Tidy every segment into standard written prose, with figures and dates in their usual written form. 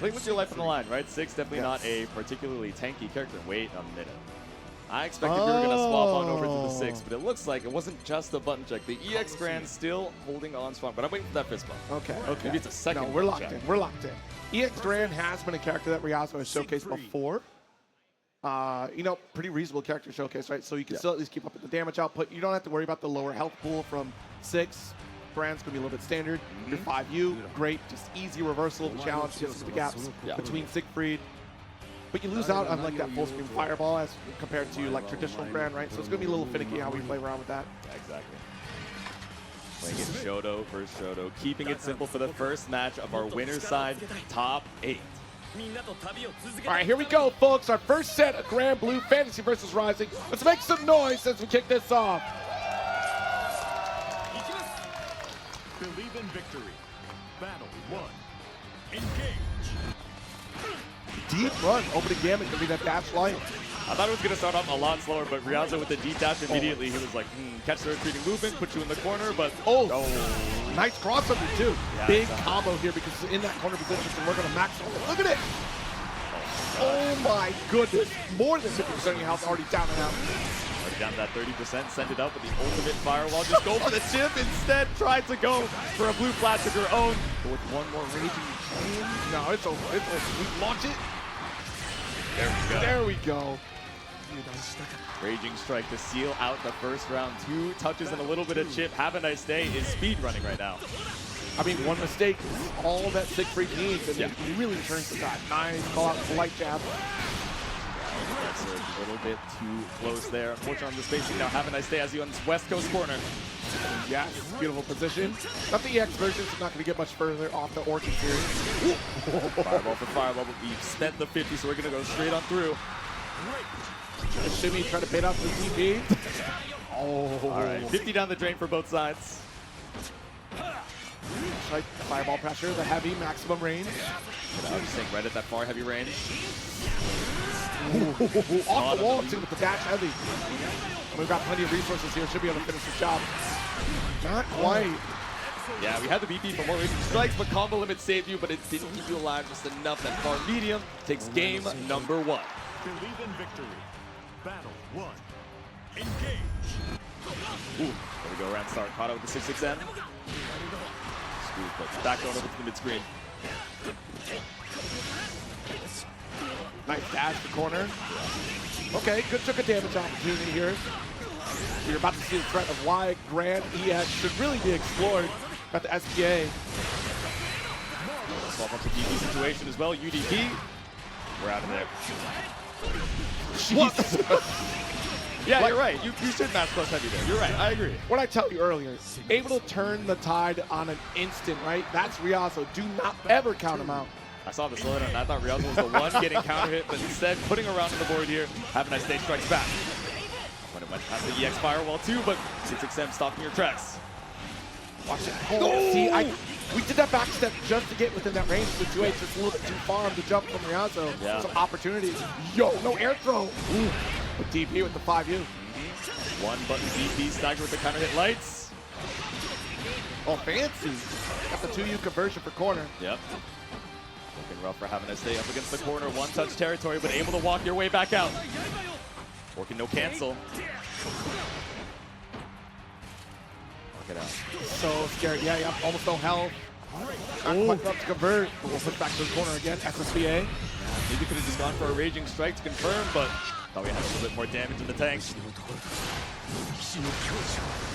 playing with your life on the line, right? 6 definitely not a particularly tanky character. Wait a minute. I expected we were going to swap on over to the 6, but it looks like it wasn't just a button check. The EX Grand still holding on strong, but I'm waiting for that fist bump. Okay. Maybe it's a second. No, we're locked in. We're locked in. EX Grand has been a character that Ryazo has showcased before. You know, pretty reasonable character showcase, right? So you can still at least keep up with the damage output. You don't have to worry about the lower health pool from 6. Brand's going to be a little bit standard. Your 5U, great. Just easy reversal of the challenge, gives the gaps between Siegfried. But you lose out on like that full screen fireball as compared to like traditional Brand, right? So it's going to be a little finicky how we play around with that. Yeah, exactly. Playing it Shoto versus Shoto, keeping it simple for the first match of our winner's side, top 8. All right, here we go, folks. Our first set of Grand Blue Fantasy versus Rising. Let's make some noise as we kick this off. Believe in victory. Battle 1. Engage. Deep run, opening gamut, could be that dash line. I thought it was going to start off a lot slower, but Ryazo with the deep dash immediately, he was like, catch the retreating movement, put you in the corner, but nice crossover too. Yeah, big combo here because in that corner position, so we're going to max it. Look at it. Oh my goodness. More than 50% of your health already down and out. Already down to that 30%, send it up with the ultimate firewall. Just go for the chip instead. Tried to go for a blue flash of your own. But with one more raging chain. No, it's over. It's over. We launch it. There we go. There we go. Raging strike to seal out the first round. 2 touches and a little bit of chip. HaveANiceDay is speed running right now. I mean, one mistake is all that Siegfried needs, and it really turns the tide. Nice call out the light jab. That surge a little bit too close there. Unfortunately, on the spacing now, HaveANiceDay as he on his West Coast corner. Yes, beautiful position. Not the EX version, so not going to get much further off the Orchid series. Fireball for fireball, but we've spent the 50, so we're going to go straight on through. The shimmy, trying to bait off the TP. All right, 50 down the drain for both sides. Right, fireball pressure, the heavy, maximum range. Just think right at that far heavy range. Off the wall, too, with the dash heavy. We've got plenty of resources here. Should be able to finish the job. Not quite. Yeah, we had the BP for more raging strikes, but combo limit saved you, but it didn't keep you alive just enough. That far medium takes game number 1. Believe in victory. Battle 1. Engage. There we go, around start. Caught out with the 6-6M. Smooth, but back going over to the mid screen. Nice dash to corner. Okay, good chunk of damage opportunity here. You're about to see the threat of why Grand EX should really be explored. Got the SPA. Swap up the DP situation as well. UDP. We're out of there. Yeah, you're right. You should match plus heavy there. You're right. I agree. What I tell you earlier, able to turn the tide on an instant, right? That's Ryazo. Do not ever count him out. I saw the slowdown and I thought Ryazo was the one getting counter hit, but instead putting a round on the board here. HaveANiceDay strikes back. When it went past the EX firewall too, but 6-6M stopping your tracks. Watch it. Oh, see, we did that back step just to get within that range of the 2H. It's a little bit too far to jump from Ryazo. Yeah. Some opportunities. Yo, no air throw. Ooh. With DP with the 5U. One button DP staggered with the counter hit lights. Oh, fancy. Got the 2U conversion for corner. Yep. Looking rough for HaveANiceDay up against the corner. One touch territory, but able to walk your way back out. Working no cancel. Look it out. So scary. Yeah, almost no health. Not quite enough to convert. But we'll push back to the corner again. SSBA. Yeah, maybe could have just gone for a raging strike to confirm, but thought we had a little bit more damage in the tank. All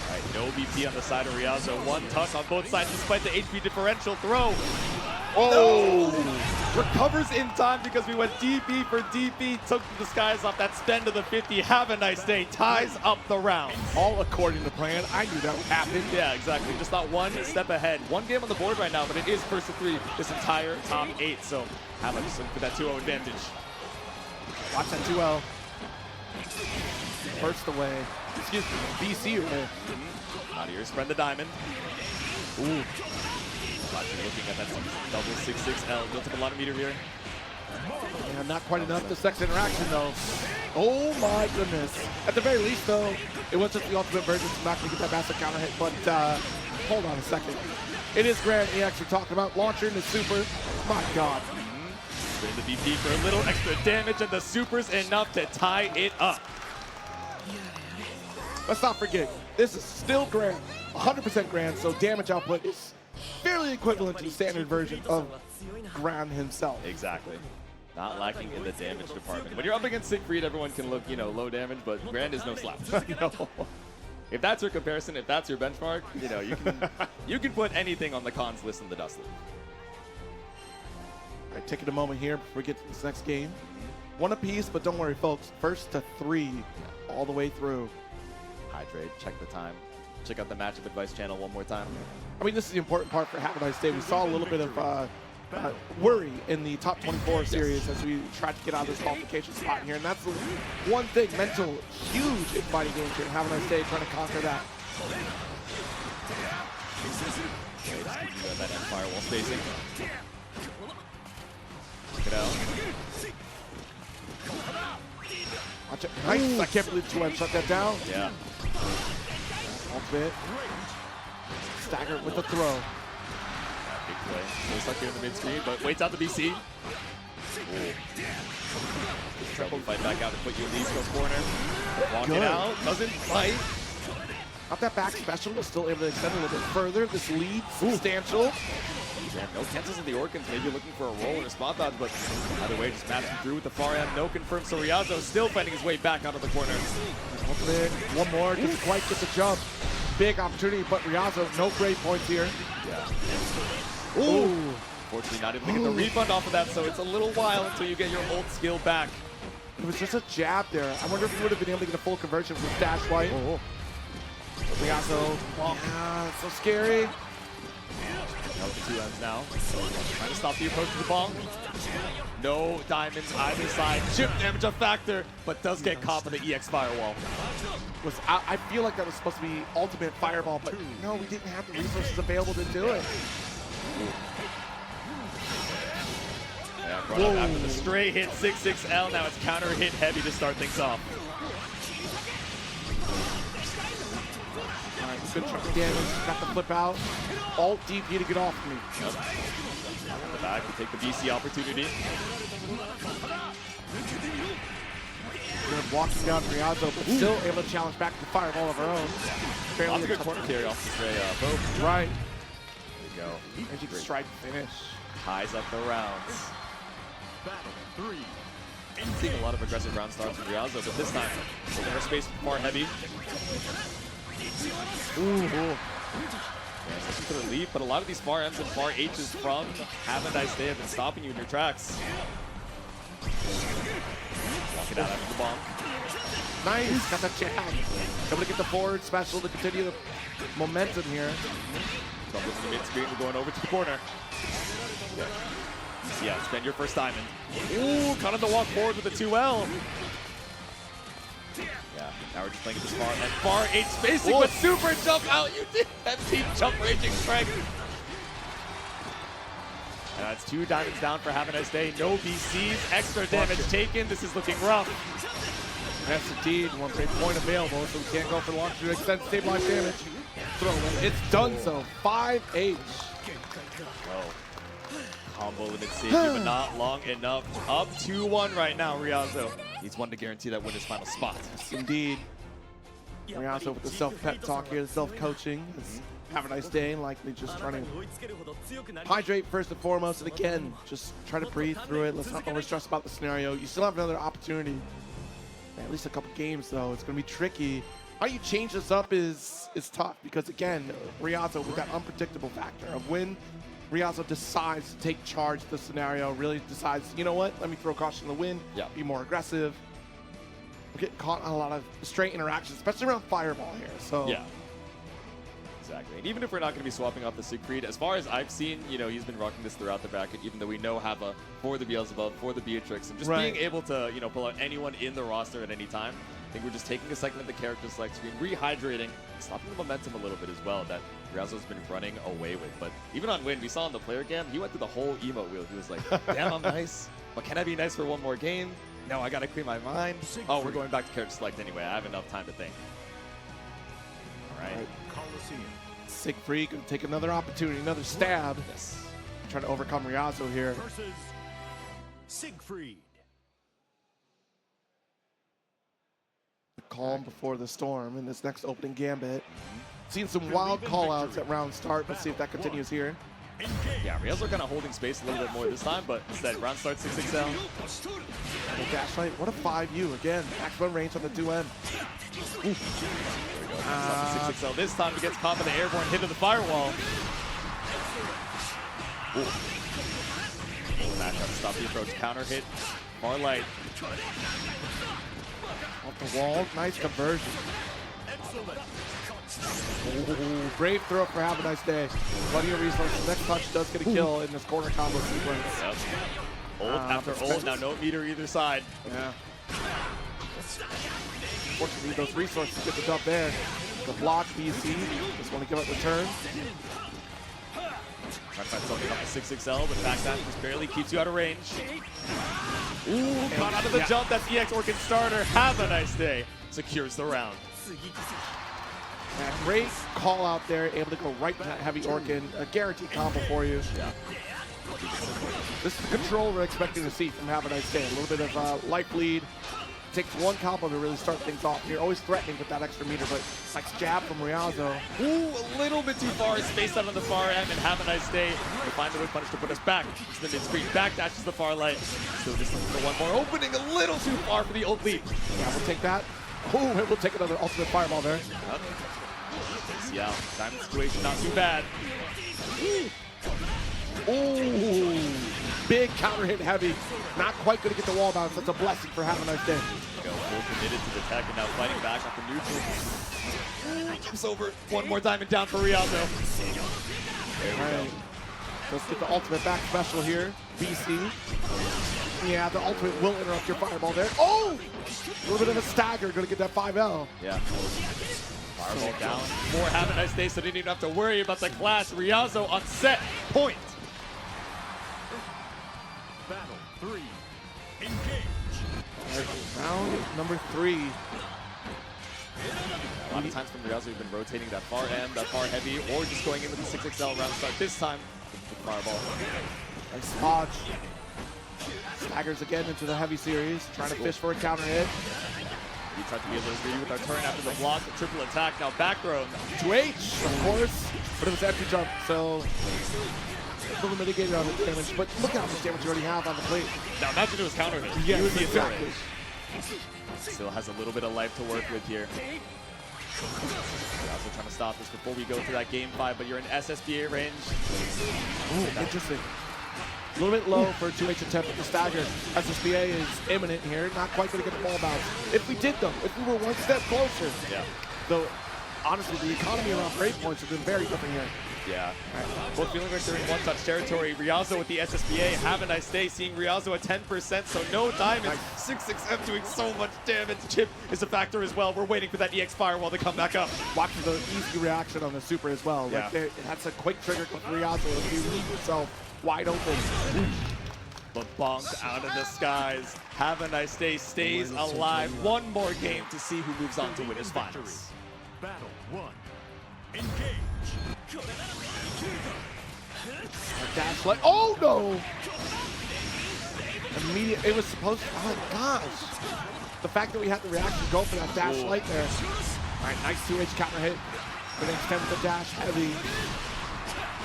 right, no BP on the side of Ryazo. One touch on both sides despite the HP differential throw. Oh! No! Recovers in time because we went DP for DP. Took the skies off that spend of the 50. HaveANiceDay ties up the round. All according to plan. I knew that would happen. Yeah, exactly. Just not one step ahead. One game on the board right now, but it is first to 3 this entire top 8. So Hava just looking for that 2-0 advantage. Watch that 2L. First away. Excuse me, BC away. Out here, spread the diamond. Ooh. Looking at that double 6-6L. Built up a lot of meter here. Yeah, not quite enough the sex interaction though. Oh my goodness. At the very least though, it was just the ultimate version, so not going to get that massive counter hit, but hold on a second. It is Grand EX we're talking about. Launcher into super. My God. Spin the BP for a little extra damage, and the super's enough to tie it up. Let's not forget, this is still Grand, 100% Grand, so damage output is fairly equivalent to the standard version of Grand himself. Exactly. Not lacking in the damage department. When you're up against Siegfried, everyone can look, you know, low damage, but Grand is no slouch. No. If that's your comparison, if that's your benchmark, you know, you can put anything on the cons list in the dust loop. All right, taking a moment here before we get to this next game. One apiece, but don't worry, folks. First to 3, all the way through. Hydrate, check the time. Check out the matchup advice channel one more time. I mean, this is the important part for HaveANiceDay. We saw a little bit of worry in the top 24 series as we tried to get out of this qualification spot here, and that's the one thing, mental, huge in fighting games here. HaveANiceDay trying to conquer that. Okay, just keep doing that end firewall spacing. Check it out. Watch it. Nice. I can't believe 2M shut that down. Yeah. Ultimate. Stagger with the throw. Big play. Still stuck here in the mid screen, but waits out the BC. Trouble fight back out and put you in the East Coast corner. Walk it out. Doesn't fight. Not that back special, but still able to extend a little bit further. This lead substantial. Damn, no cancels in the Orkans. Maybe looking for a roll or a spot dodge, but either way, just matching through with the far end. No confirmed, so Ryazo still fighting his way back out of the corner. Ultimate. One more. Doesn't quite get the jump. Big opportunity, but Ryazo, no great points here. Yeah. Ooh. Fortunately, not able to get the refund off of that, so it's a little while until you get your ult skill back. It was just a jab there. I wonder if he would have been able to get a full conversion from Dash White. Ryazo, yeah, so scary. Out the 2 ends now. Trying to stop the approach to the bong. No diamonds either side. Chip damage a factor, but does get caught by the EX firewall. I feel like that was supposed to be ultimate fireball, but no, we didn't have the resources available to do it. Yeah, brought up after the stray hit 6-6L. Now it's counter hit heavy to start things off. All right, good chunk of damage. Got the flip out. Alt DP to get off me. Yep. On the back to take the BC opportunity. Good walking down Ryazo, but still able to challenge back to fireball of her own. Lots of good corner carry off the stray both. Right. There you go. Magic strike finish. Ties up the rounds. Battle 3. I'm seeing a lot of aggressive round starts from Ryazo, but this time, holding her space far heavy. Ooh. Yeah, looking for the lead, but a lot of these far M's and far H's from HaveANiceDay have been stopping you in your tracks. Walk it out after the bomb. Nice, got that jab. Able to get the forward special to continue the momentum here. Double in the mid screen, we're going over to the corner. Yeah, spend your first diamond. Ooh, kind of the walk forward with the 2L. Yeah, now we're just playing it this far, and far H spacing, but super jump out. You did that team jump raging strike. And that's 2 diamonds down for HaveANiceDay. No BCs, extra damage taken. This is looking rough. Yes, indeed. One great point available, so we can't go for launch to extend stabilized damage. Throw in. It's done so. 5H. Whoa. Combo limit safety, but not long enough. Up 2-1 right now, Ryazo. He's one to guarantee that win his final spot. Yes, indeed. Ryazo with the self-pep talk here, the self-coaching. HaveANiceDay, likely just trying to hydrate first and foremost, and again, just try to breathe through it. Let's not over-stress about the scenario. You still have another opportunity. At least a couple games, though. It's going to be tricky. How you change this up is tough because, again, Ryazo with that unpredictable factor of when Ryazo decides to take charge of the scenario, really decides, you know what, let me throw caution to the wind, be more aggressive. We're getting caught on a lot of straight interactions, especially around fireball here. So yeah. Exactly. And even if we're not going to be swapping off the Siegfried, as far as I've seen, you know, he's been rocking this throughout the bracket, even though we know Hava for the Beelzebub, for the Beatrix, and just being able to, you know, pull out anyone in the roster at any time. I think we're just taking a second at the character select screen, rehydrating, stopping the momentum a little bit as well that Ryazo's been running away with. But even on win, we saw on the player cam, he went through the whole emote wheel. He was like, damn, I'm nice, but can I be nice for one more game? No, I got to clear my mind. Oh, we're going back to character select anyway. I have enough time to think. All right. Coliseum. Siegfried going to take another opportunity, another stab. Yes. Trying to overcome Ryazo here. Versus Siegfried. Calm before the storm in this next opening gambit. Seen some wild call-outs at round start. Let's see if that continues here. Yeah, Ryazo kind of holding space a little bit more this time, but instead, round start 6XL. The dash light, what a 5U again. Maximum range on the 2M. There we go. 6XL this time. He gets caught by the airborne hit of the firewall. Mash up, stop the approach, counter hit. Far light. Off the wall, nice conversion. Ooh, brave throw for HaveANiceDay. Plenty of resources. Next touch does get a kill in this corner combo sequence. Yep. Ult after ult, now no meter either side. Yeah. Fortunately, those resources get the dub there. The block, BC, just want to give up the turn. Trying to find something up to 6XL, but back dash just barely keeps you out of range. Ooh, caught out of the jump. That's EX Orchid starter. HaveANiceDay secures the round. Yeah, great call out there, able to go right to Heavy Orchid. A guaranteed combo for you. Yeah. This is the control we're expecting to see from HaveANiceDay. A little bit of life lead. Takes one combo to really start things off. You're always threatening with that extra meter, but nice jab from Ryazo. Ooh, a little bit too far. Spaced out on the far end, and HaveANiceDay will find the whip punish to put us back to the mid-screen. Back dashes the far light. So just looking for one more opening. A little too far for the ult leap. Yeah, we'll take that. Oh, and we'll take another ultimate fireball there. Yep. Yeah, diamond situation not too bad. Ooh, big counter hit Heavy. Not quite going to get the wall bounce. That's a blessing for HaveANiceDay. Go full committed to the tech and now fighting back off the neutral. Jumps over. One more diamond down for Ryazo. There we go. Let's get the ultimate back special here. BC. Yeah, the ultimate will interrupt your fireball there. Oh! A little bit of a stagger. Going to get that 5L. Yeah. Fireball down for HaveANiceDay, so they didn't even have to worry about the clash. Ryazo on set point. Battle 3. Engage. Round number 3. A lot of times from Ryazo, we've been rotating that far end, that far heavy, or just going in with the 6XL round start. This time, with fireball. Nice dodge. Staggers again into the Heavy series, trying to fish for a counter hit. We tried to be a little greedy with our turn after the block, the triple attack, now back row. 2H, of course, but it was empty jump, so a little mitigated on the damage, but look at how much damage you already have on the plate. Now imagine it was counter hit. Yes, You would be exactly. Still has a little bit of life to work with here. We're also trying to stop this before we go to that game 5, but you're in SSBA range. Ooh, interesting. A little bit low for a 2H attempt at the stagger. SSBA is imminent here, not quite going to get the ball bounce. If we did though, if we were one step closer. Yeah. Though, honestly, the economy around break points has been very different here. Yeah. Both feeling like they're in one-touch territory. Ryazo with the SSBA. HaveANiceDay seeing Ryazo at 10%, so no diamonds. 6XM doing so much damage. Chip is a factor as well. We're waiting for that EX Firewall to come back up. Watch the easy reaction on the super as well. Yeah. Like it has a quick trigger with Ryazo if you leave yourself wide open. But bonked out of the skies. HaveANiceDay stays alive. One more game to see who moves on to win his finals. Battle 1. Engage. Dash light. Oh no! Immediate. It was supposed to. Oh my gosh! The fact that we had the reaction go for that dash light there. All right, nice 2H counter hit. Gonna extend with the dash heavy.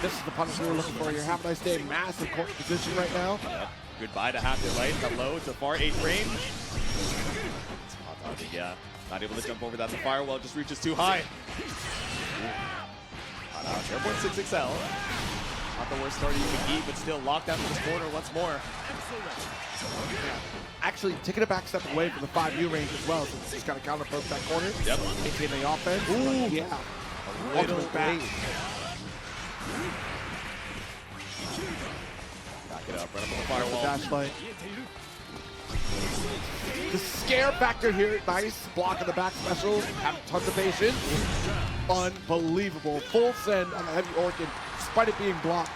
This is the punish we were looking for here. HaveANiceDay, massive court position right now. Yep. Goodbye to half your light. Hello to far 8 range. Spot dodging, yeah. Not able to jump over that. The firewall just reaches too high. Airborne 6XL. Not the worst start you can eat, but still locked down in this corner once more. Actually, taking a back step away from the 5U range as well. So just got to counter approach that corner. Yep. Maintaining the offense. Ooh, yeah. Ultimate back. Back it up, right up on the firewall. Dash light. The scare factor here, nice. Block in the back special. Have tons of patience. Unbelievable. Full send on the Heavy Orchid, despite it being blocked.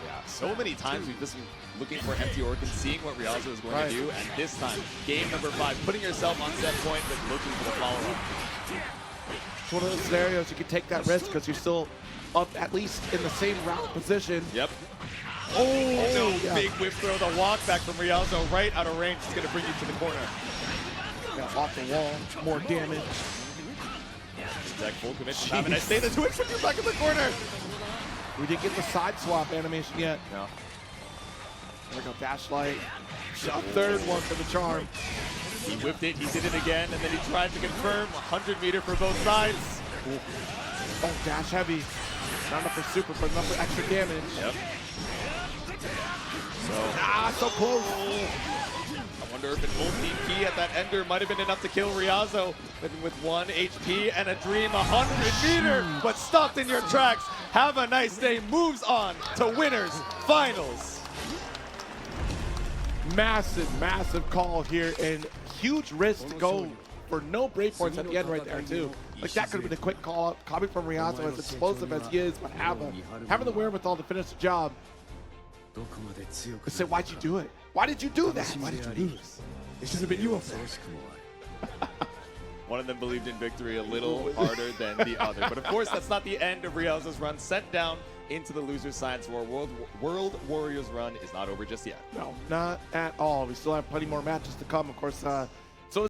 Yeah, so many times we've just been looking for empty Orchid, seeing what Ryazo is going to do, and this time, game number 5, putting yourself on set point, but looking for the follow-up. It's one of those scenarios you can take that risk because you're still up at least in the same route position. Yep. no, yeah. big whip throw. The walk back from Ryazo right out of range is going to bring you to the corner. Yeah, off the wall, more damage. Zach full commit. HaveANiceDay the twitch when you're back in the corner. We didn't get the side swap animation yet. No. There we go, dash light. A third one for the charm. He whipped it, he did it again, and then he tried to confirm 100 meter for both sides. Ooh. Oh, dash heavy. Not enough for super, but enough for extra damage. Yep. So close. I wonder if an ult DP at that ender might have been enough to kill Ryazo. Living with 1 HP and a dream 100 meter, but stopped in your tracks. HaveANiceDay moves on to winners finals. Massive call here, and huge risk to go for no breakpoints at the end right there too. Like that could have been a quick call up coming from Ryazo, as explosive as he is, but having the wherewithal to finish the job. I said, why'd you do it? Why did you do that? Why did you lose? It should have been you up there. One of them believed in victory a little harder than the other. But of course, that's not the end of Ryazo's run. Sent down into the loser's science war. World Warriors run is not over just yet. No, not at all. We still have plenty more matches to come. Of course,